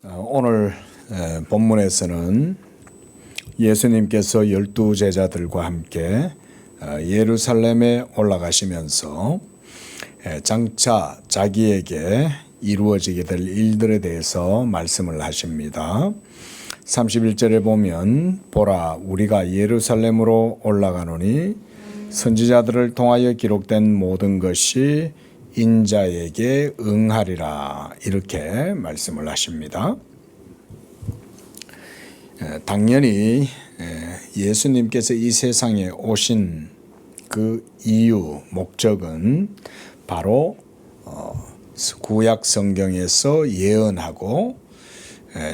오늘 본문에서는 예수님께서 12 제자들과 함께 예루살렘에 올라가시면서 장차 자기에게 이루어지게 될 일들에 대해서 말씀을 하십니다. 31절에 보면 보라 우리가 예루살렘으로 올라가노니 선지자들을 통하여 기록된 모든 것이 인자에게 응하리라 이렇게 말씀을 하십니다. 당연히 예수님께서 이 세상에 오신 그 이유, 목적은 바로 구약 성경에서 예언하고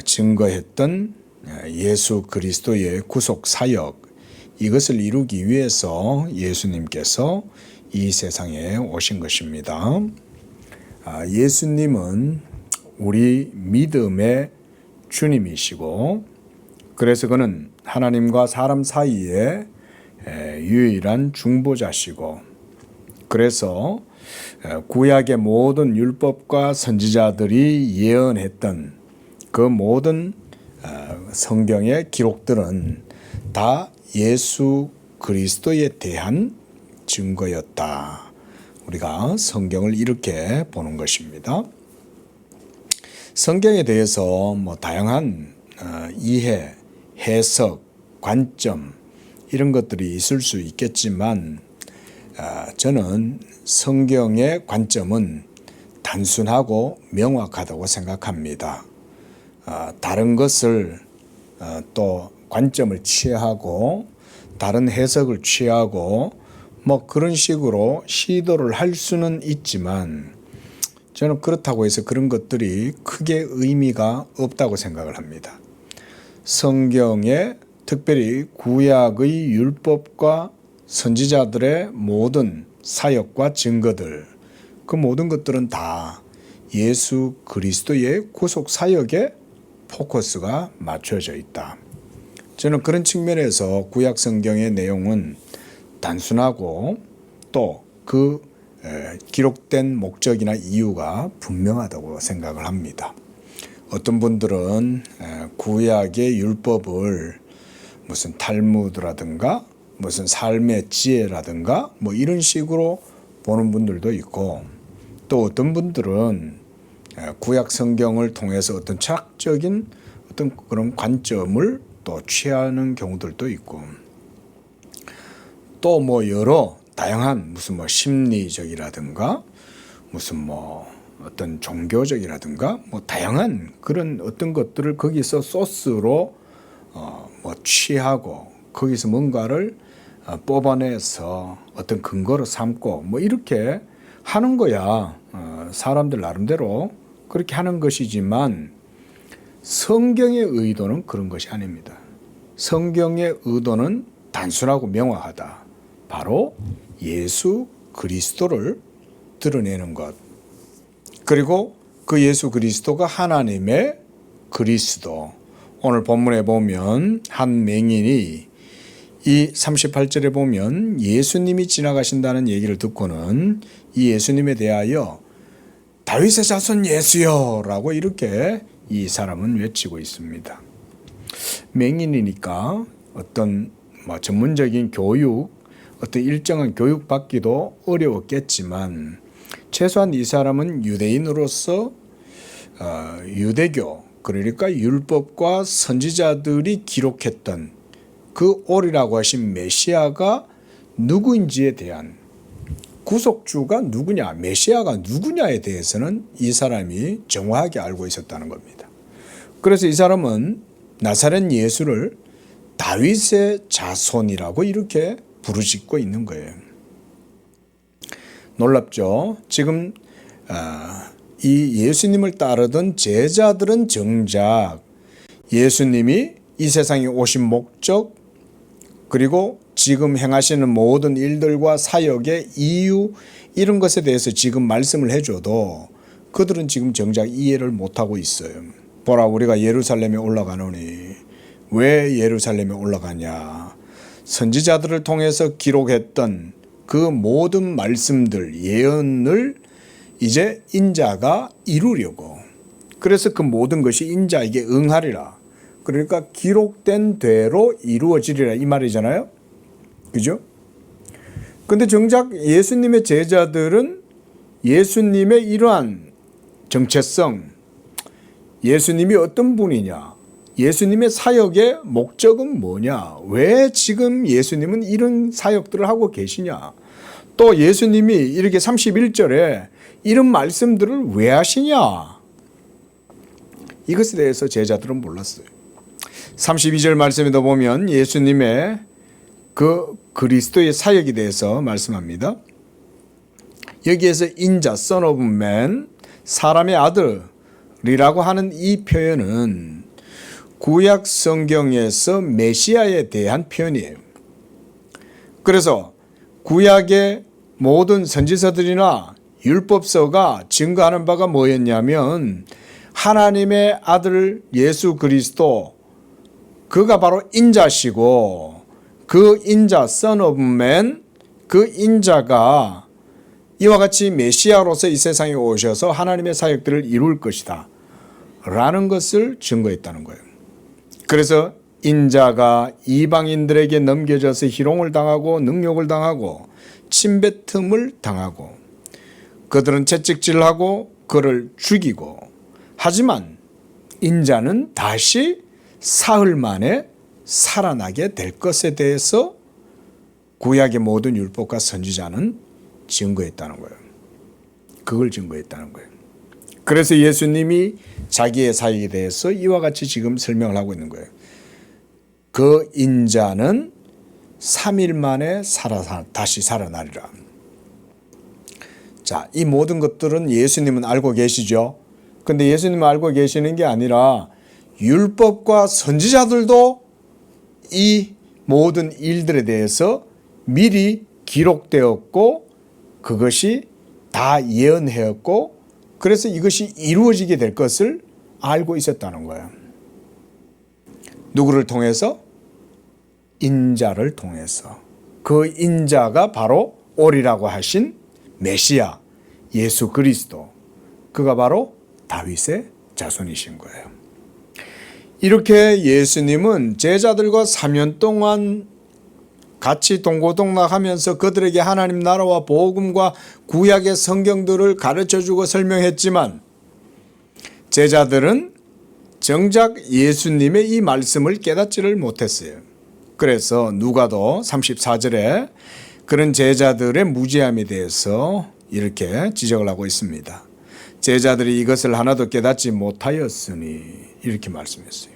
증거했던 예수 그리스도의 구속 사역, 이것을 이루기 위해서 예수님께서 이 세상에 오신 것입니다. 예수님은 우리 믿음의 주님이시고, 그래서 그는 하나님과 사람 사이에 유일한 중보자시고, 그래서 구약의 모든 율법과 선지자들이 예언했던 그 모든 성경의 기록들은 다 예수 그리스도에 대한 증거였다. 우리가 성경을 이렇게 보는 것입니다. 성경에 대해서 다양한 이해, 해석, 관점 이런 것들이 있을 수 있겠지만 저는 성경의 관점은 단순하고 명확하다고 생각합니다. 다른 것을 또 관점을 취하고 다른 해석을 취하고 그런 식으로 시도를 할 수는 있지만 저는 그렇다고 해서 그런 것들이 크게 의미가 없다고 생각을 합니다. 성경에 특별히 구약의 율법과 선지자들의 모든 사역과 증거들, 그 모든 것들은 다 예수 그리스도의 구속 사역에 포커스가 맞춰져 있다. 저는 그런 측면에서 구약 성경의 내용은 단순하고 또 그 기록된 목적이나 이유가 분명하다고 생각을 합니다. 어떤 분들은 구약의 율법을 무슨 탈무드라든가 무슨 삶의 지혜라든가 이런 식으로 보는 분들도 있고, 또 어떤 분들은 구약 성경을 통해서 어떤 철학적인 어떤 그런 관점을 또 취하는 경우들도 있고, 또 여러 다양한 무슨 심리적이라든가 무슨 어떤 종교적이라든가 다양한 그런 어떤 것들을 거기서 소스로 취하고 거기서 뭔가를 뽑아내서 어떤 근거로 삼고 이렇게 하는 거야. 사람들 나름대로 그렇게 하는 것이지만 성경의 의도는 그런 것이 아닙니다. 성경의 의도는 단순하고 명확하다. 바로 예수 그리스도를 드러내는 것. 그리고 그 예수 그리스도가 하나님의 그리스도. 오늘 본문에 보면 한 맹인이 이 38절에 보면 예수님이 지나가신다는 얘기를 듣고는 이 예수님에 대하여 다윗의 자손 예수여 라고 이렇게 이 사람은 외치고 있습니다. 맹인이니까 어떤 전문적인 교육, 어떤 일정한 교육 받기도 어려웠겠지만 최소한 이 사람은 유대인으로서 유대교, 그러니까 율법과 선지자들이 기록했던 그 오리라고 하신 메시아가 누구인지에 대한, 구속주가 누구냐, 메시아가 누구냐에 대해서는 이 사람이 정확하게 알고 있었다는 겁니다. 그래서 이 사람은 나사렛 예수를 다윗의 자손이라고 이렇게 부르짖고 있는 거예요. 놀랍죠? 지금 이 예수님을 따르던 제자들은 정작 예수님이 이 세상에 오신 목적, 그리고 지금 행하시는 모든 일들과 사역의 이유, 이런 것에 대해서 지금 말씀을 해줘도 그들은 지금 정작 이해를 못하고 있어요. 보라 우리가 예루살렘에 올라가노니, 왜 예루살렘에 올라가냐, 선지자들을 통해서 기록했던 그 모든 말씀들, 예언을 이제 인자가 이루려고, 그래서 그 모든 것이 인자에게 응하리라. 그러니까 기록된 대로 이루어지리라 이 말이잖아요. 그죠? 근데 정작 예수님의 제자들은 예수님의 이러한 정체성, 예수님이 어떤 분이냐, 예수님의 사역의 목적은 뭐냐, 왜 지금 예수님은 이런 사역들을 하고 계시냐, 또 예수님이 이렇게 31절에 이런 말씀들을 왜 하시냐, 이것에 대해서 제자들은 몰랐어요. 32절 말씀에도 보면 예수님의 그 그리스도의 사역에 대해서 말씀합니다. 여기에서 인자, Son of Man, 사람의 아들이라고 하는 이 표현은 구약 성경에서 메시아에 대한 표현이에요. 그래서 구약의 모든 선지서들이나 율법서가 증거하는 바가 뭐였냐면 하나님의 아들 예수 그리스도, 그가 바로 인자시고 그 인자 Son of Man, 그 인자가 이와 같이 메시아로서 이 세상에 오셔서 하나님의 사역들을 이룰 것이다 라는 것을 증거했다는 거예요. 그래서 인자가 이방인들에게 넘겨져서 희롱을 당하고 능욕을 당하고 침뱉음을 당하고 그들은 채찍질하고 그를 죽이고, 하지만 인자는 다시 사흘 만에 살아나게 될 것에 대해서 구약의 모든 율법과 선지자는 증거했다는 거예요. 그걸 증거했다는 거예요. 그래서 예수님이 자기의 사역에 대해서 이와 같이 지금 설명을 하고 있는 거예요. 그 인자는 3일 만에 다시 살아나리라. 자, 이 모든 것들은 예수님은 알고 계시죠. 근데 예수님은 알고 계시는 게 아니라 율법과 선지자들도 이 모든 일들에 대해서 미리 기록되었고 그것이 다 예언하였고 그래서 이것이 이루어지게 될 것을 알고 있었다는 거예요. 누구를 통해서? 인자를 통해서. 그 인자가 바로 오리라고 하신 메시아 예수 그리스도, 그가 바로 다윗의 자손이신 거예요. 이렇게 예수님은 제자들과 3년 동안 같이 동고동락하면서 그들에게 하나님 나라와 복음과 구약의 성경들을 가르쳐주고 설명했지만 제자들은 정작 예수님의 이 말씀을 깨닫지를 못했어요. 그래서 누가도 34절에 그런 제자들의 무지함에 대해서 이렇게 지적을 하고 있습니다. 제자들이 이것을 하나도 깨닫지 못하였으니 이렇게 말씀했어요.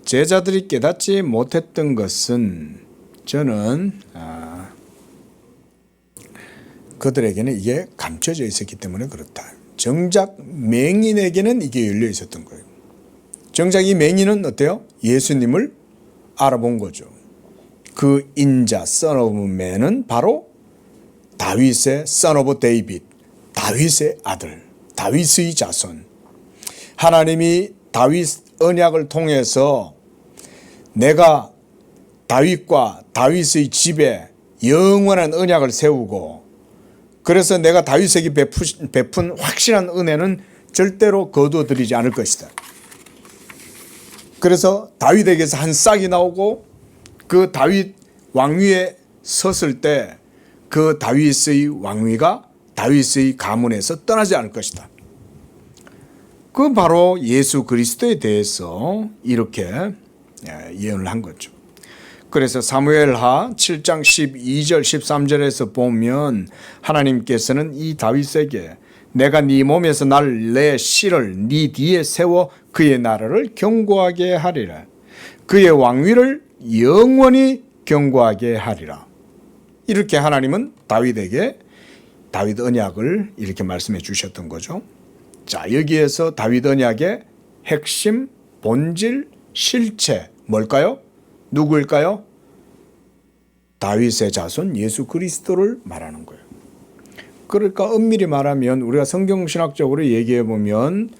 제자들이 깨닫지 못했던 것은 저는 그들에게는 이게 감춰져 있었기 때문에 그렇다. 정작 맹인에게는 이게 열려 있었던 거예요. 정작 이 맹인은 어때요? 예수님을 알아본 거죠. 그 인자 Son of Man은 바로 다윗의 Son of David, 다윗의 아들, 다윗의 자손. 하나님이 다윗 언약을 통해서 내가 다윗과 다윗의 집에 영원한 언약을 세우고 그래서 내가 다윗에게 베푼 확실한 은혜는 절대로 거두어들이지 않을 것이다. 그래서 다윗에게서 한 싹이 나오고 그 다윗 왕위에 섰을 때 그 다윗의 왕위가 다윗의 가문에서 떠나지 않을 것이다. 그 바로 예수 그리스도에 대해서 이렇게 예언을 한 거죠. 그래서 사무엘하 7장 12절 13절에서 보면 하나님께서는 이 다윗에게 내가 네 몸에서 날 내 씨를 네 뒤에 세워 그의 나라를 견고하게 하리라. 그의 왕위를 영원히 견고하게 하리라. 이렇게 하나님은 다윗에게 다윗 언약을 이렇게 말씀해 주셨던 거죠. 자, 여기에서 다윗 언약의 핵심, 본질, 실체 뭘까요? 누구일까요? 다윗의 자손 예수 그리스도를 말하는 거예요. 그러니까 엄밀히 말하면 우리가 성경신학적으로 얘기해 보면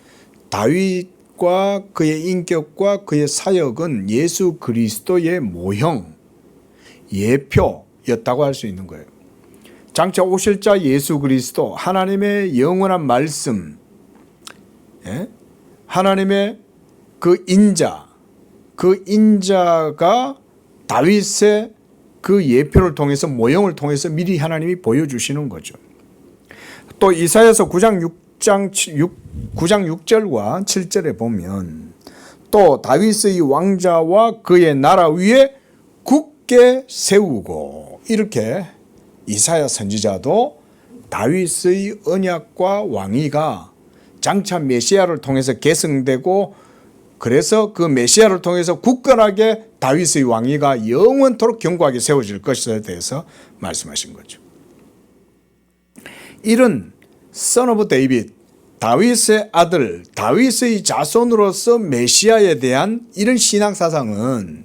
다윗과 그의 인격과 그의 사역은 예수 그리스도의 모형, 예표였다고 할 수 있는 거예요. 장차 오실 자 예수 그리스도, 하나님의 영원한 말씀, 하나님의 그 인자가 다윗의 그 예표를 통해서 모형을 통해서 미리 하나님이 보여주시는 거죠. 또 이사야서 9장 6절과 7절에 보면 또 다윗의 왕자와 그의 나라 위에 굳게 세우고, 이렇게 이사야 선지자도 다윗의 언약과 왕위가 장차 메시아를 통해서 계승되고, 그래서 그 메시아를 통해서 굳건하게 다윗의 왕위가 영원토록 견고하게 세워질 것에 대해서 말씀하신 거죠. 이런 Son of David, 다윗의 아들, 다윗의 자손으로서 메시아에 대한 이런 신앙 사상은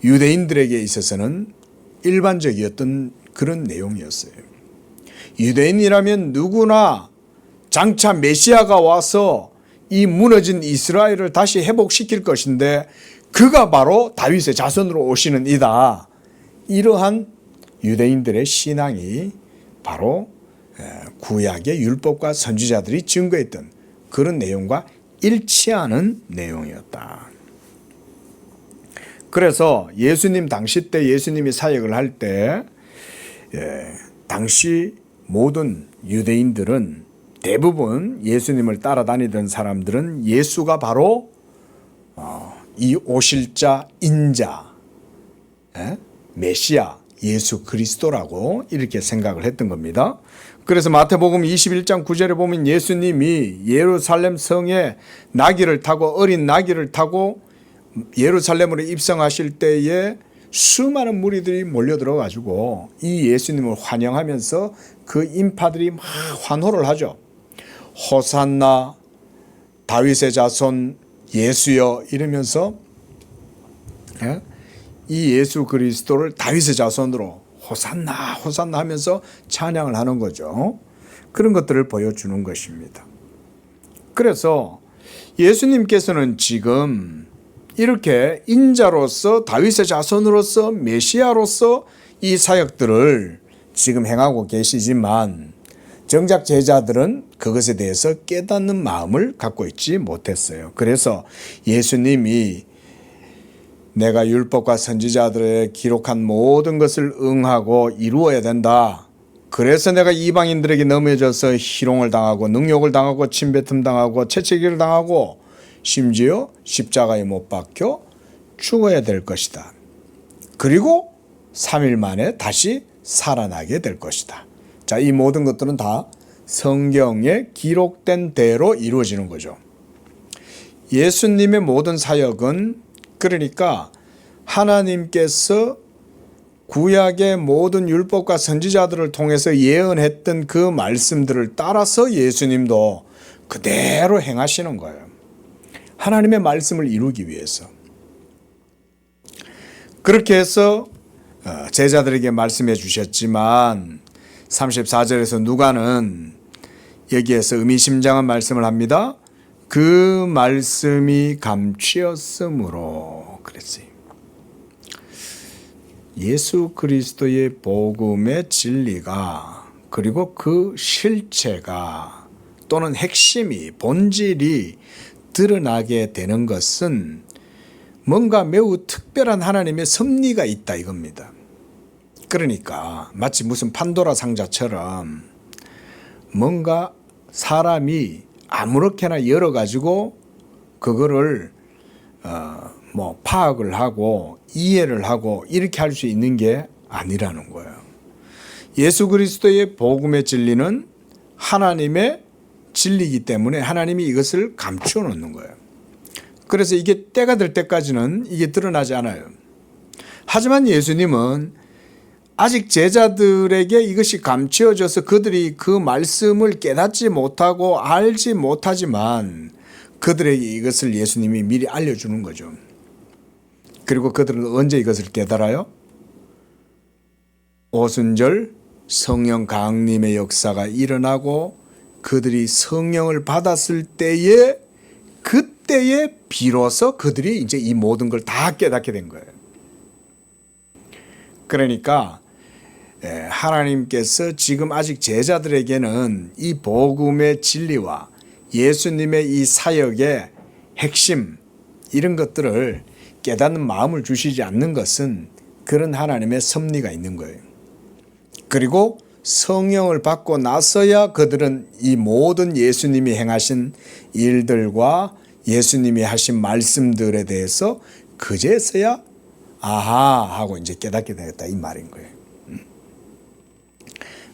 유대인들에게 있어서는 일반적이었던 그런 내용이었어요. 유대인이라면 누구나 장차 메시아가 와서 이 무너진 이스라엘을 다시 회복시킬 것인데 그가 바로 다윗의 자손으로 오시는 이다. 이러한 유대인들의 신앙이 바로 구약의 율법과 선지자들이 증거했던 그런 내용과 일치하는 내용이었다. 그래서 예수님 당시 때 예수님이 사역을 할 때 당시 모든 유대인들은 대부분 예수님을 따라다니던 사람들은 예수가 바로 이 오실 자 인자 메시아 예수 그리스도라고 이렇게 생각을 했던 겁니다. 그래서 마태복음 21장 9절에 보면 예수님이 예루살렘 성에 나귀를 타고 어린 나귀를 타고 예루살렘으로 입성하실 때에 수많은 무리들이 몰려들어 가지고 이 예수님을 환영하면서 그 인파들이 막 환호를 하죠. 호산나 다윗의 자손 예수여 이러면서 이 예수 그리스도를 다윗의 자손으로 호산나 호산나 하면서 찬양을 하는 거죠. 그런 것들을 보여주는 것입니다. 그래서 예수님께서는 지금 이렇게 인자로서 다윗의 자손으로서 메시아로서 이 사역들을 지금 행하고 계시지만 정작 제자들은 그것에 대해서 깨닫는 마음을 갖고 있지 못했어요. 그래서 예수님이 내가 율법과 선지자들의 기록한 모든 것을 응하고 이루어야 된다. 그래서 내가 이방인들에게 넘어져서 희롱을 당하고 능욕을 당하고 침뱉음 당하고 채찍을 당하고 심지어 십자가에 못 박혀 죽어야 될 것이다. 그리고 3일 만에 다시 살아나게 될 것이다. 자, 이 모든 것들은 다 성경에 기록된 대로 이루어지는 거죠. 예수님의 모든 사역은 그러니까 하나님께서 구약의 모든 율법과 선지자들을 통해서 예언했던 그 말씀들을 따라서 예수님도 그대로 행하시는 거예요. 하나님의 말씀을 이루기 위해서. 그렇게 해서 제자들에게 말씀해 주셨지만 34절에서 누가는 여기에서 의미심장한 말씀을 합니다. 그 말씀이 감추었으므로 그랬어요. 예수 그리스도의 복음의 진리가 그리고 그 실체가 또는 핵심이 본질이 드러나게 되는 것은 뭔가 매우 특별한 하나님의 섭리가 있다 이겁니다. 그러니까 마치 무슨 판도라 상자처럼 뭔가 사람이 아무렇게나 열어가지고 그거를 파악을 하고 이해를 하고 이렇게 할 수 있는 게 아니라는 거예요. 예수 그리스도의 복음의 진리는 하나님의 진리이기 때문에 하나님이 이것을 감추어 놓는 거예요. 그래서 이게 때가 될 때까지는 이게 드러나지 않아요. 하지만 예수님은 아직 제자들에게 이것이 감추어져서 그들이 그 말씀을 깨닫지 못하고 알지 못하지만 그들에게 이것을 예수님이 미리 알려주는 거죠. 그리고 그들은 언제 이것을 깨달아요? 오순절 성령 강림의 역사가 일어나고 그들이 성령을 받았을 때에 그때에 비로소 그들이 이제 이 모든 걸 다 깨닫게 된 거예요. 그러니까 하나님께서 지금 아직 제자들에게는 이 복음의 진리와 예수님의 이 사역의 핵심 이런 것들을 깨닫는 마음을 주시지 않는 것은 그런 하나님의 섭리가 있는 거예요. 그리고 성령을 받고 나서야 그들은 이 모든 예수님이 행하신 일들과 예수님이 하신 말씀들에 대해서 그제서야 아하 하고 이제 깨닫게 되겠다 이 말인 거예요.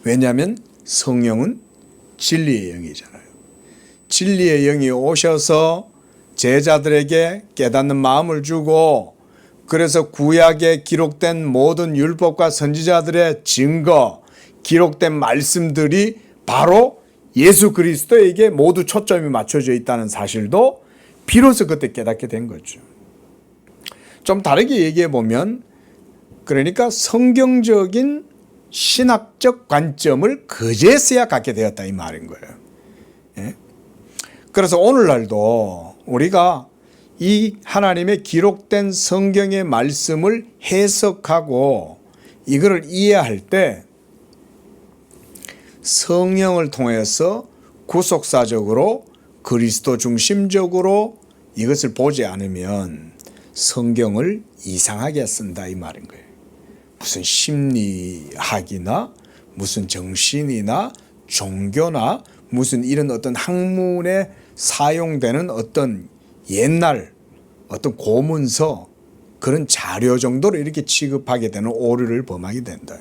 왜냐하면 성령은 진리의 영이잖아요. 진리의 영이 오셔서 제자들에게 깨닫는 마음을 주고, 그래서 구약에 기록된 모든 율법과 선지자들의 증거, 기록된 말씀들이 바로 예수 그리스도에게 모두 초점이 맞춰져 있다는 사실도 비로소 그때 깨닫게 된 거죠. 좀 다르게 얘기해 보면, 그러니까 성경적인 신학적 관점을 그제서야 갖게 되었다 이 말인 거예요. 예? 그래서 오늘날도 우리가 이 하나님의 기록된 성경의 말씀을 해석하고 이거를 이해할 때 성령을 통해서 구속사적으로 그리스도 중심적으로 이것을 보지 않으면 성경을 이상하게 쓴다 이 말인 거예요. 무슨 심리학이나 무슨 정신이나 종교나 무슨 이런 어떤 학문에 사용되는 어떤 옛날 어떤 고문서 그런 자료 정도로 이렇게 취급하게 되는 오류를 범하게 된다.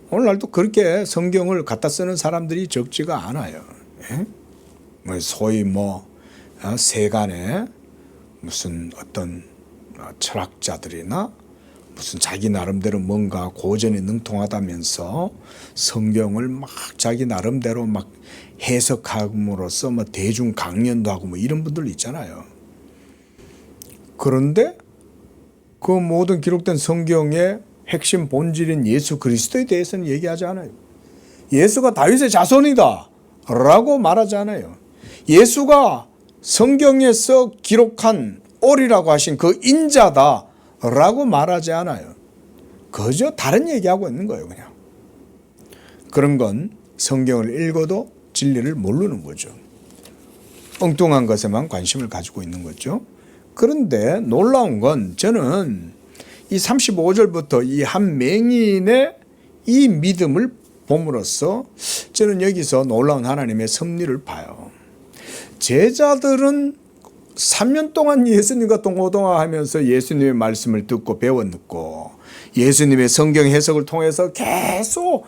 오늘날도 그렇게 성경을 갖다 쓰는 사람들이 적지가 않아요. 소위 세간에 무슨 어떤 철학자들이나 무슨 자기 나름대로 뭔가 고전에 능통하다면서 성경을 막 자기 나름대로 막 해석함으로써 대중 강연도 하고 이런 분들 있잖아요. 그런데 그 모든 기록된 성경의 핵심 본질인 예수 그리스도에 대해서는 얘기하지 않아요. 예수가 다윗의 자손이다 라고 말하지 않아요. 예수가 성경에서 기록한 오리라고 하신 그 인자다 라고 말하지 않아요. 그저 다른 얘기하고 있는 거예요. 그냥 그런 건 성경을 읽어도 진리를 모르는 거죠. 엉뚱한 것에만 관심을 가지고 있는 거죠. 그런데 놀라운 건 저는 이 35절부터 이 한 맹인의 이 믿음을 봄으로써 저는 여기서 놀라운 하나님의 섭리를 봐요. 제자들은 3년 동안 예수님과 동고동화하면서 예수님의 말씀을 듣고 배웠고 예수님의 성경 해석을 통해서 계속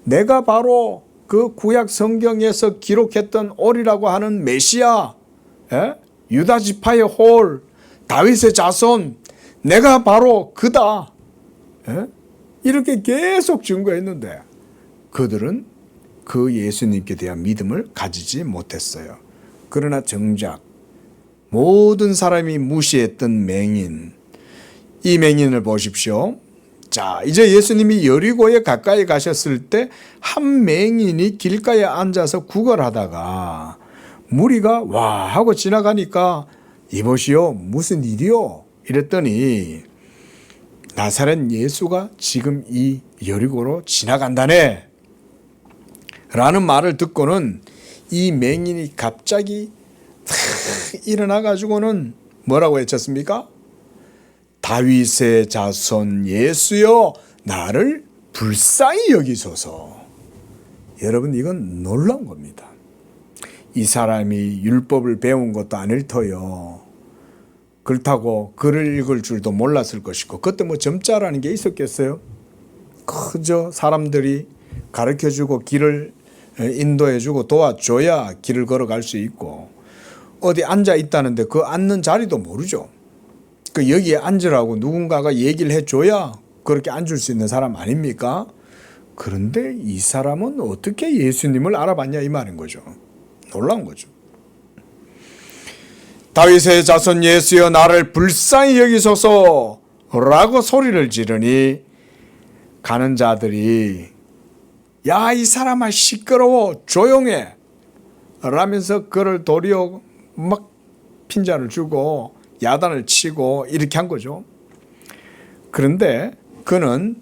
내가 바로 그 구약 성경에서 기록했던 오리라고 하는 메시아, 유다 지파의 홀, 다윗의 자손, 내가 바로 그다. 이렇게 계속 증거했는데 그들은 그 예수님께 대한 믿음을 가지지 못했어요. 그러나 정작 모든 사람이 무시했던 맹인, 이 맹인을 보십시오. 자, 이제 예수님이 여리고에 가까이 가셨을 때 한 맹인이 길가에 앉아서 구걸하다가 무리가 와 하고 지나가니까 이보시오 무슨 일이요? 이랬더니 나사렛 예수가 지금 이 여리고로 지나간다네 라는 말을 듣고는 이 맹인이 갑자기 일어나 가지고는 뭐라고 외쳤습니까? 다윗의 자손 예수여 나를 불쌍히 여기소서. 여러분 이건 놀라운 겁니다. 이 사람이 율법을 배운 것도 아닐 터요. 그렇다고 글을 읽을 줄도 몰랐을 것이고 그때 점자라는 게 있었겠어요? 그저 사람들이 가르쳐주고 길을 인도해주고 도와줘야 길을 걸어갈 수 있고 어디 앉아 있다는데 그 앉는 자리도 모르죠. 그 여기에 앉으라고 누군가가 얘기를 해줘야 그렇게 앉을 수 있는 사람 아닙니까? 그런데 이 사람은 어떻게 예수님을 알아봤냐 이 말인 거죠. 놀라운 거죠. 다윗의 자손 예수여 나를 불쌍히 여기소서 라고 소리를 지르니 가는 자들이 야 이 사람아 시끄러워 조용해 라면서 그를 도리어 막 핀잔을 주고 야단을 치고 이렇게 한 거죠. 그런데 그는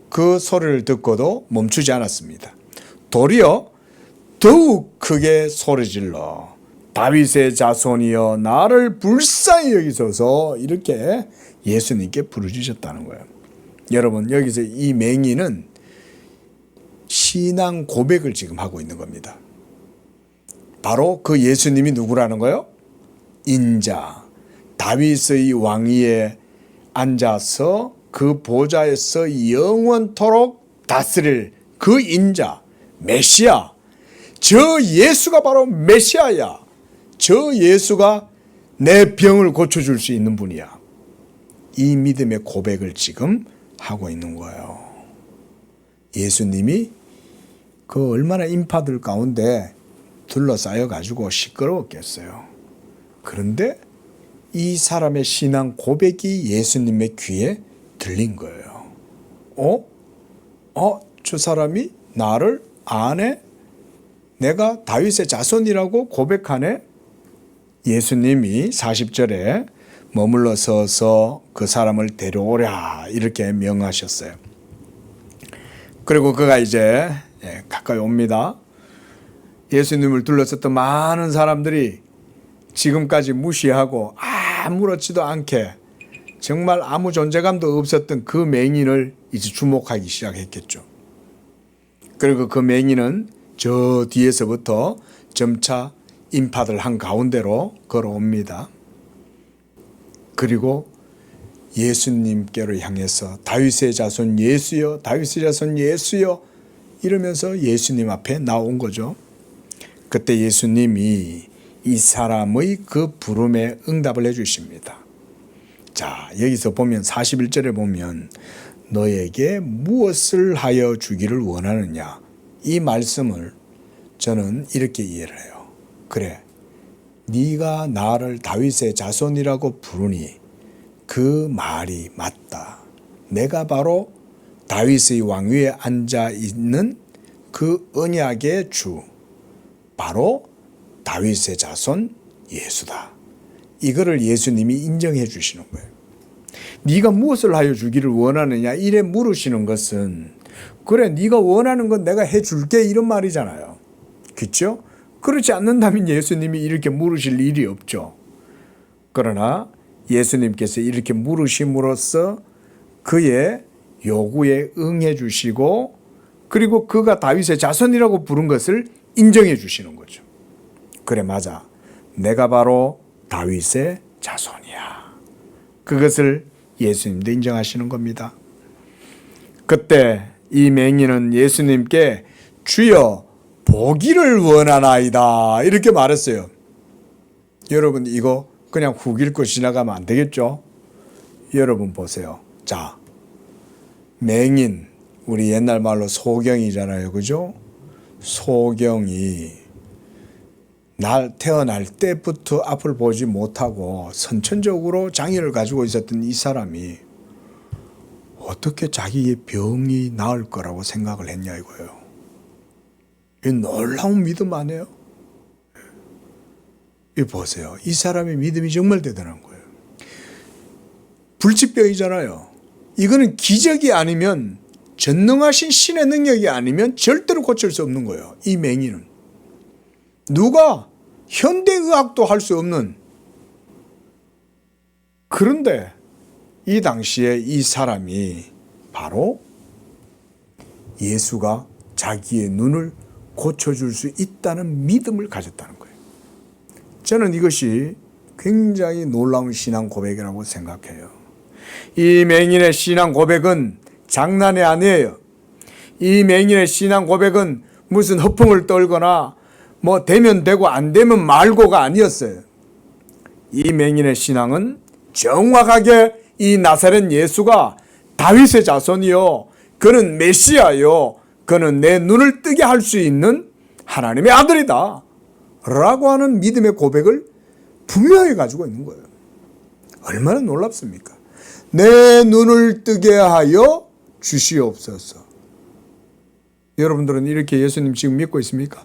그 소리를 듣고도 멈추지 않았습니다. 도리어 더욱 크게 소리질러 다윗의 자손이여 나를 불쌍히 여기소서 이렇게 예수님께 부르짖었다는 거예요. 여러분 여기서 이 맹인은 신앙 고백을 지금 하고 있는 겁니다. 바로 그 예수님이 누구라는 거예요? 인자, 다윗의 왕위에 앉아서 그 보좌에서 영원토록 다스릴 그 인자, 메시아. 저 예수가 바로 메시아야. 저 예수가 내 병을 고쳐줄 수 있는 분이야. 이 믿음의 고백을 지금 하고 있는 거예요. 예수님이 그 얼마나 인파들 가운데 둘러싸여 가지고 시끄러웠겠어요. 그런데 이 사람의 신앙 고백이 예수님의 귀에 들린 거예요. 저 사람이 나를 아네? 내가 다윗의 자손이라고 고백하네? 예수님이 40절에 머물러 서서 그 사람을 데려오랴 이렇게 명하셨어요. 그리고 그가 이제 가까이 옵니다. 예수님을 둘러섰던 많은 사람들이 지금까지 무시하고 아무렇지도 않게 정말 아무 존재감도 없었던 그 맹인을 이제 주목하기 시작했겠죠. 그리고 그 맹인은 저 뒤에서부터 점차 인파들 한가운데로 걸어옵니다. 그리고 예수님께로 향해서 다윗의 자손 예수여, 다윗의 자손 예수여 이러면서 예수님 앞에 나온 거죠. 그때 예수님이 이 사람의 그 부름에 응답을 해주십니다. 자, 여기서 보면 41절에 보면 너에게 무엇을 하여 주기를 원하느냐 이 말씀을 저는 이렇게 이해를 해요. 그래, 네가 나를 다윗의 자손이라고 부르니 그 말이 맞다. 내가 바로 다윗의 왕위에 앉아 있는 그 언약의 주, 바로 다윗의 자손 예수다. 이거를 예수님이 인정해 주시는 거예요. 네가 무엇을 하여 주기를 원하느냐 이래 물으시는 것은 그래 네가 원하는 건 내가 해줄게 이런 말이잖아요. 그렇죠? 그렇지 않는다면 예수님이 이렇게 물으실 일이 없죠. 그러나 예수님께서 이렇게 물으심으로써 그의 요구에 응해 주시고 그리고 그가 다윗의 자손이라고 부른 것을 인정해 주시는 거죠. 그래 맞아. 내가 바로 다윗의 자손이야. 그것을 예수님도 인정하시는 겁니다. 그때 이 맹인은 예수님께 주여 보기를 원하나이다 이렇게 말했어요. 여러분 이거 그냥 훅 읽고 지나가면 안 되겠죠? 여러분 보세요. 자, 맹인 우리 옛날 말로 소경이잖아요. 그죠? 소경이 태어날 때부터 앞을 보지 못하고 선천적으로 장애를 가지고 있었던 이 사람이 어떻게 자기의 병이 나을 거라고 생각을 했냐 이거예요. 이 놀라운 믿음 아니에요? 이 보세요. 이 사람의 믿음이 정말 대단한 거예요. 불치병이잖아요. 이거는 기적이 아니면 전능하신 신의 능력이 아니면 절대로 고칠 수 없는 거예요. 이 맹인은. 누가 현대의학도 할 수 없는. 그런데 이 당시에 이 사람이 바로 예수가 자기의 눈을 고쳐줄 수 있다는 믿음을 가졌다는 거예요. 저는 이것이 굉장히 놀라운 신앙 고백이라고 생각해요. 이 맹인의 신앙 고백은 장난이 아니에요. 이 맹인의 신앙 고백은 무슨 허풍을 떨거나 뭐 되면 되고 안 되면 말고가 아니었어요. 이 맹인의 신앙은 정확하게 이 나사렛 예수가 다윗의 자손이요, 그는 메시아요, 그는 내 눈을 뜨게 할 수 있는 하나님의 아들이다 라고 하는 믿음의 고백을 분명히 가지고 있는 거예요. 얼마나 놀랍습니까? 내 눈을 뜨게 하여 주시옵소서. 여러분들은 이렇게 예수님 지금 믿고 있습니까?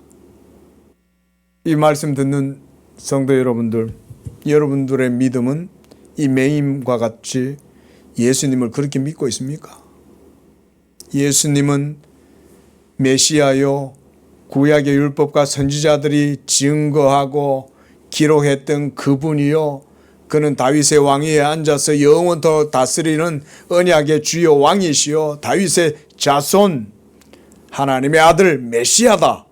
이 말씀 듣는 성도 여러분들, 여러분들의 믿음은 이 맹인과 같이 예수님을 그렇게 믿고 있습니까? 예수님은 메시아요, 구약의 율법과 선지자들이 증거하고 기록했던 그분이요, 그는 다윗의 왕위에 앉아서 영원토록 다스리는 언약의 주요 왕이시요 다윗의 자손, 하나님의 아들 메시아다.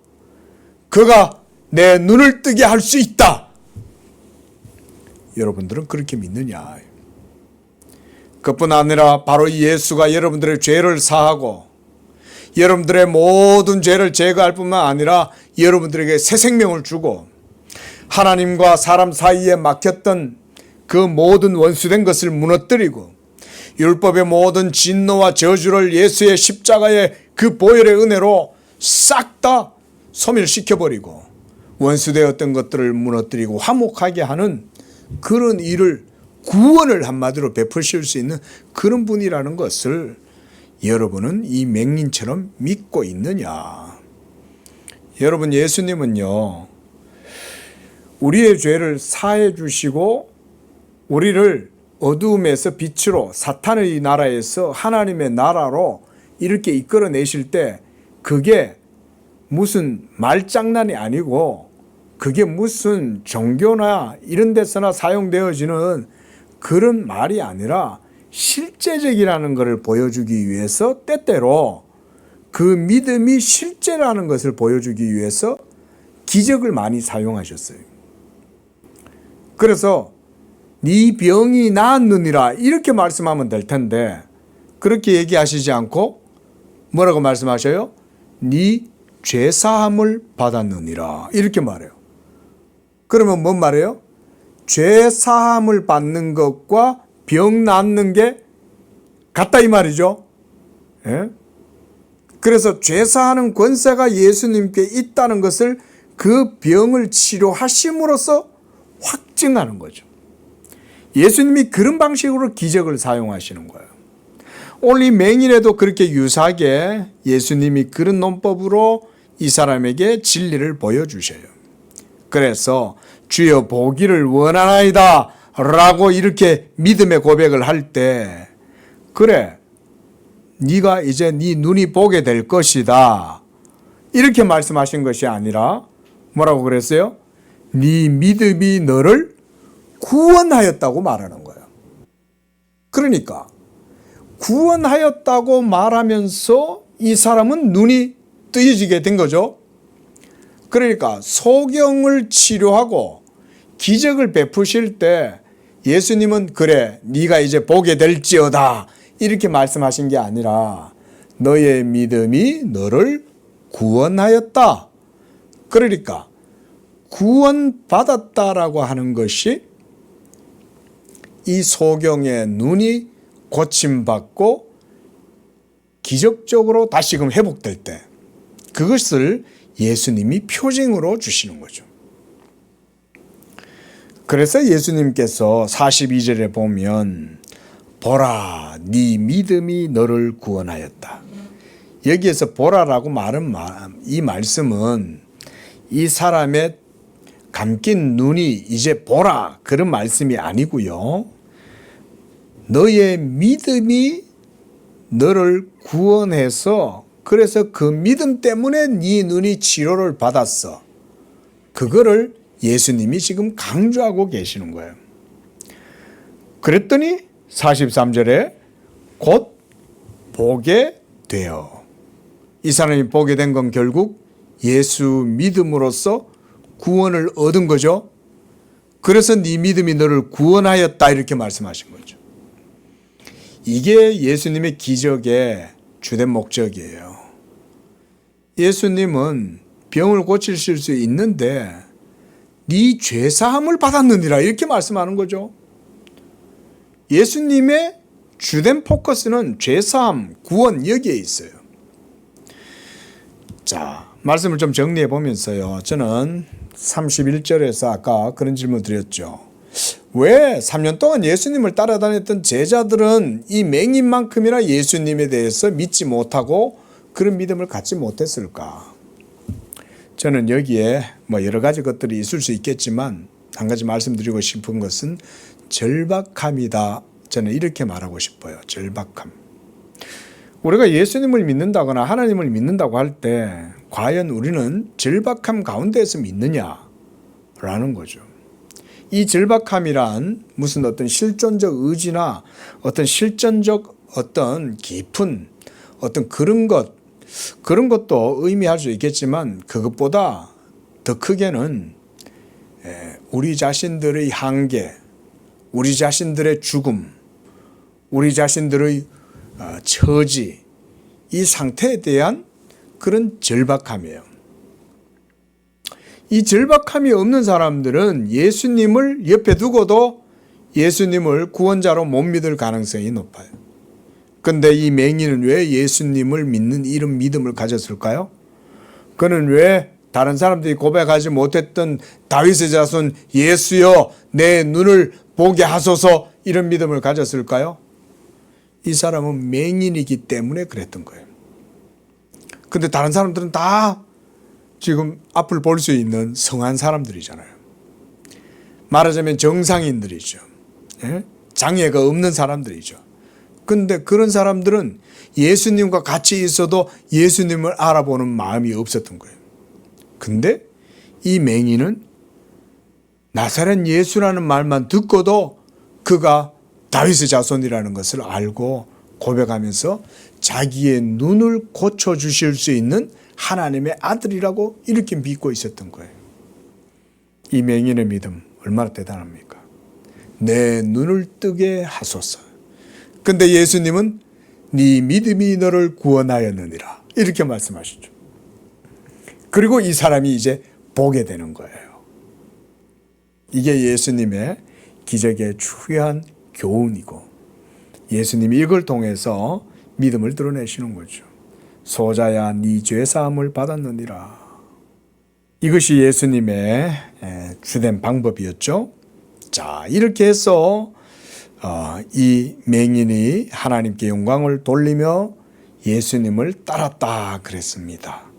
그가 내 눈을 뜨게 할 수 있다. 여러분들은 그렇게 믿느냐? 그뿐 아니라 바로 예수가 여러분들의 죄를 사하고 여러분들의 모든 죄를 제거할 뿐만 아니라 여러분들에게 새 생명을 주고 하나님과 사람 사이에 막혔던 그 모든 원수된 것을 무너뜨리고 율법의 모든 진노와 저주를 예수의 십자가의 그 보혈의 은혜로 싹 다 소멸시켜버리고 원수되었던 것들을 무너뜨리고 화목하게 하는 그런 일을, 구원을 한마디로 베푸실 수 있는 그런 분이라는 것을 여러분은 이 맹인처럼 믿고 있느냐? 여러분, 예수님은요, 우리의 죄를 사해 주시고 우리를 어두움에서 빛으로, 사탄의 나라에서 하나님의 나라로 이렇게 이끌어내실 때 그게 무슨 말장난이 아니고 그게 무슨 종교나 이런 데서나 사용되어지는 그런 말이 아니라 실제적이라는 것을 보여주기 위해서 때때로 그 믿음이 실제라는 것을 보여주기 위해서 기적을 많이 사용하셨어요. 그래서 네 병이 나았느니라 이렇게 말씀하면 될 텐데 그렇게 얘기하시지 않고 뭐라고 말씀하셔요? 네 죄사함을 받았느니라 이렇게 말해요. 그러면 뭔 말이에요? 죄사함을 받는 것과 병 낫는 게 같다 이 말이죠. 예? 그래서 죄사하는 권세가 예수님께 있다는 것을 그 병을 치료하심으로써 확증하는 거죠. 예수님이 그런 방식으로 기적을 사용하시는 거예요. 오늘 이 맹인에도 그렇게 유사하게 예수님이 그런 논법으로 이 사람에게 진리를 보여주셔요. 그래서 주여 보기를 원하나이다 라고 이렇게 믿음의 고백을 할 때 그래 네가 이제 네 눈이 보게 될 것이다 이렇게 말씀하신 것이 아니라 뭐라고 그랬어요? 네 믿음이 너를 구원하였다고 말하는 거예요. 그러니까 구원하였다고 말하면서 이 사람은 눈이 뜨여지게 된 거죠. 그러니까 소경을 치료하고 기적을 베푸실 때 예수님은 그래 네가 이제 보게 될지어다 이렇게 말씀하신 게 아니라 너의 믿음이 너를 구원하였다. 그러니까 구원받았다라고 하는 것이 이 소경의 눈이 고침받고 기적적으로 다시금 회복될 때 그것을 예수님이 표징으로 주시는 거죠. 그래서 예수님께서 42절에 보면 보라 네 믿음이 너를 구원하였다. 여기에서 보라라고 말은 이 말씀은 이 사람의 감긴 눈이 이제 보라 그런 말씀이 아니고요. 너의 믿음이 너를 구원해서 그래서 그 믿음 때문에 네 눈이 치료를 받았어. 그거를 예수님이 지금 강조하고 계시는 거예요. 그랬더니 43절에 곧 보게 되어. 이 사람이 보게 된 건 결국 예수 믿음으로써 구원을 얻은 거죠. 그래서 네 믿음이 너를 구원하였다 이렇게 말씀하신 거죠. 이게 예수님의 기적의 주된 목적이에요. 예수님은 병을 고치실 수 있는데 네 죄사함을 받았느니라 이렇게 말씀하는 거죠. 예수님의 주된 포커스는 죄사함, 구원 여기에 있어요. 자, 말씀을 좀 정리해 보면서요. 저는 31절에서 아까 그런 질문 드렸죠. 왜 3년 동안 예수님을 따라다녔던 제자들은 이 맹인만큼이나 예수님에 대해서 믿지 못하고 그런 믿음을 갖지 못했을까? 저는 여기에 뭐 여러 가지 것들이 있을 수 있겠지만 한 가지 말씀드리고 싶은 것은 절박함이다. 저는 이렇게 말하고 싶어요. 절박함. 우리가 예수님을 믿는다거나 하나님을 믿는다고 할 때 과연 우리는 절박함 가운데에서 믿느냐라는 거죠. 이 절박함이란 무슨 어떤 실존적 의지나 어떤 실전적 어떤 깊은 어떤 그런 것도 의미할 수 있겠지만 그것보다 더 크게는 우리 자신들의 한계, 우리 자신들의 죽음, 우리 자신들의 처지, 이 상태에 대한 그런 절박함이에요. 이 절박함이 없는 사람들은 예수님을 옆에 두고도 예수님을 구원자로 못 믿을 가능성이 높아요. 그런데 이 맹인은 왜 예수님을 믿는 이런 믿음을 가졌을까요? 그는 왜 다른 사람들이 고백하지 못했던 다윗의 자손 예수여 내 눈을 보게 하소서 이런 믿음을 가졌을까요? 이 사람은 맹인이기 때문에 그랬던 거예요. 근데 다른 사람들은 다 지금 앞을 볼 수 있는 성한 사람들이잖아요. 말하자면 정상인들이죠. 장애가 없는 사람들이죠. 근데 그런 사람들은 예수님과 같이 있어도 예수님을 알아보는 마음이 없었던 거예요. 근데 이 맹인은 나사렛 예수라는 말만 듣고도 그가 다윗의 자손이라는 것을 알고 고백하면서 자기의 눈을 고쳐주실 수 있는 하나님의 아들이라고 이렇게 믿고 있었던 거예요. 이 맹인의 믿음 얼마나 대단합니까? 내 눈을 뜨게 하소서. 근데 예수님은 네 믿음이 너를 구원하였느니라 이렇게 말씀하시죠. 그리고 이 사람이 이제 보게 되는 거예요. 이게 예수님의 기적의 중요한 교훈이고 예수님이 이걸 통해서 믿음을 드러내시는 거죠. 소자야 네 죄사함을 받았느니라. 이것이 예수님의 주된 방법이었죠. 자, 이렇게 해서 이 맹인이 하나님께 영광을 돌리며 예수님을 따랐다 그랬습니다.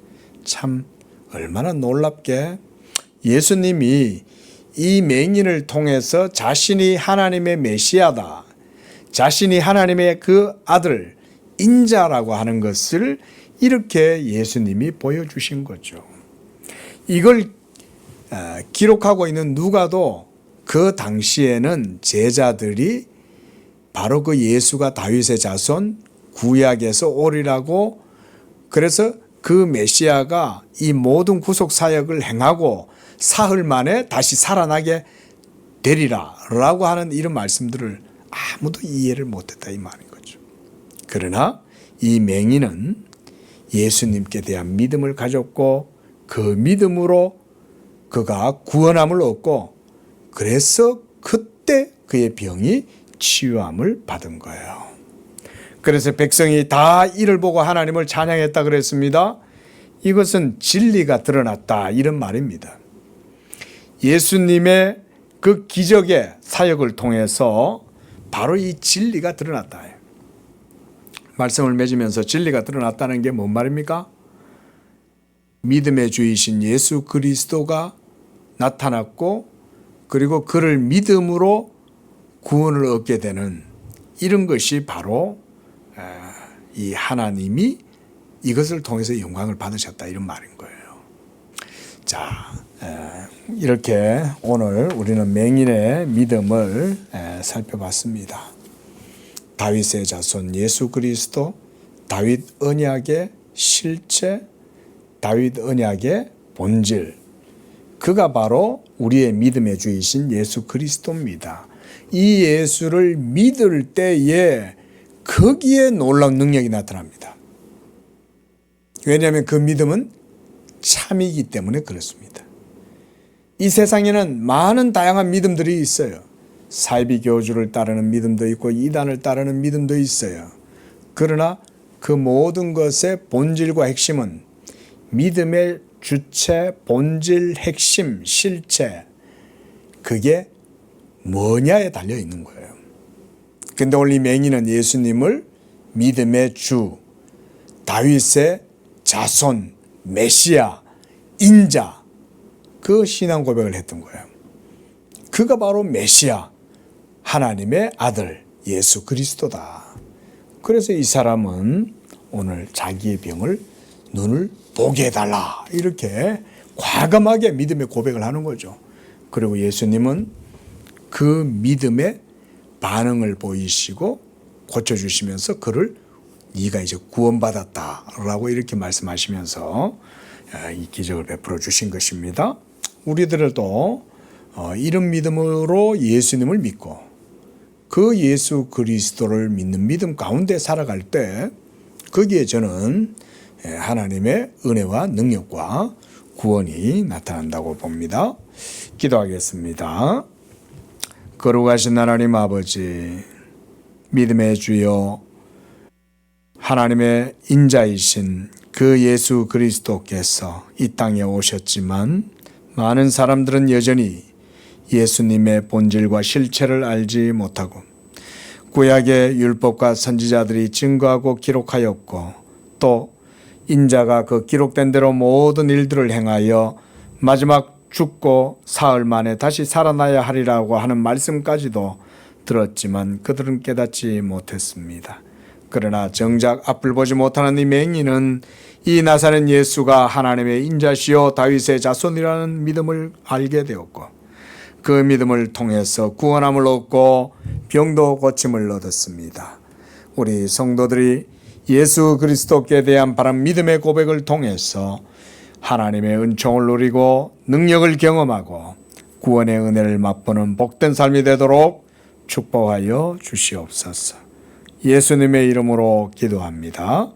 참 얼마나 놀랍게 예수님이 이 맹인을 통해서 자신이 하나님의 메시아다, 자신이 하나님의 그 아들 인자라고 하는 것을 이렇게 예수님이 보여주신 거죠. 이걸 기록하고 있는 누가도 그 당시에는 제자들이 바로 그 예수가 다윗의 자손 구약에서 오리라고, 그래서 그 메시아가 이 모든 구속 사역을 행하고 사흘 만에 다시 살아나게 되리라 라고 하는 이런 말씀들을 아무도 이해를 못했다 이 말인 거죠. 그러나 이 맹인은 예수님께 대한 믿음을 가졌고 그 믿음으로 그가 구원함을 얻고 그래서 그때 그의 병이 치유함을 받은 거예요. 그래서 백성이 다 이를 보고 하나님을 찬양했다 그랬습니다. 이것은 진리가 드러났다 이런 말입니다. 예수님의 그 기적의 사역을 통해서 바로 이 진리가 드러났다. 말씀을 맺으면서 진리가 드러났다는 게 뭔 말입니까? 믿음의 주이신 예수 그리스도가 나타났고 그리고 그를 믿음으로 구원을 얻게 되는 이런 것이 바로 이 하나님이 이것을 통해서 영광을 받으셨다 이런 말인 거예요. 자, 이렇게 오늘 우리는 맹인의 믿음을 살펴봤습니다. 다윗의 자손 예수 그리스도, 다윗 언약의 실체, 다윗 언약의 본질, 그가 바로 우리의 믿음의 주이신 예수 그리스도입니다. 이 예수를 믿을 때에 거기에 놀라운 능력이 나타납니다. 왜냐하면 그 믿음은 참이기 때문에 그렇습니다. 이 세상에는 많은 다양한 믿음들이 있어요. 사이비 교주를 따르는 믿음도 있고 이단을 따르는 믿음도 있어요. 그러나 그 모든 것의 본질과 핵심은 믿음의 주체, 본질, 핵심, 실체, 그게 뭐냐에 달려 있는 거예요. 근데 오늘 이 맹인은 예수님을 믿음의 주, 다윗의 자손, 메시아, 인자, 그 신앙 고백을 했던 거예요. 그가 바로 메시아, 하나님의 아들 예수 그리스도다. 그래서 이 사람은 오늘 자기의 병을 눈을 보게 해달라 이렇게 과감하게 믿음의 고백을 하는 거죠. 그리고 예수님은 그 믿음의 반응을 보이시고 고쳐주시면서 그를 네가 이제 구원받았다라고 이렇게 말씀하시면서 이 기적을 베풀어 주신 것입니다. 우리들도 이런 믿음으로 예수님을 믿고 그 예수 그리스도를 믿는 믿음 가운데 살아갈 때 거기에 저는 하나님의 은혜와 능력과 구원이 나타난다고 봅니다. 기도하겠습니다. 거룩하신 하나님 아버지, 믿음의 주여, 하나님의 인자이신 그 예수 그리스도께서 이 땅에 오셨지만 많은 사람들은 여전히 예수님의 본질과 실체를 알지 못하고 구약의 율법과 선지자들이 증거하고 기록하였고 또 인자가 그 기록된 대로 모든 일들을 행하여 마지막 죽고 사흘 만에 다시 살아나야 하리라고 하는 말씀까지도 들었지만 그들은 깨닫지 못했습니다. 그러나 정작 앞을 보지 못하는 이 맹인은 이 나사렛 예수가 하나님의 인자시요 다윗의 자손이라는 믿음을 알게 되었고 그 믿음을 통해서 구원함을 얻고 병도 고침을 얻었습니다. 우리 성도들이 예수 그리스도께 대한 바른 믿음의 고백을 통해서 하나님의 은총을 누리고 능력을 경험하고 구원의 은혜를 맛보는 복된 삶이 되도록 축복하여 주시옵소서. 예수님의 이름으로 기도합니다.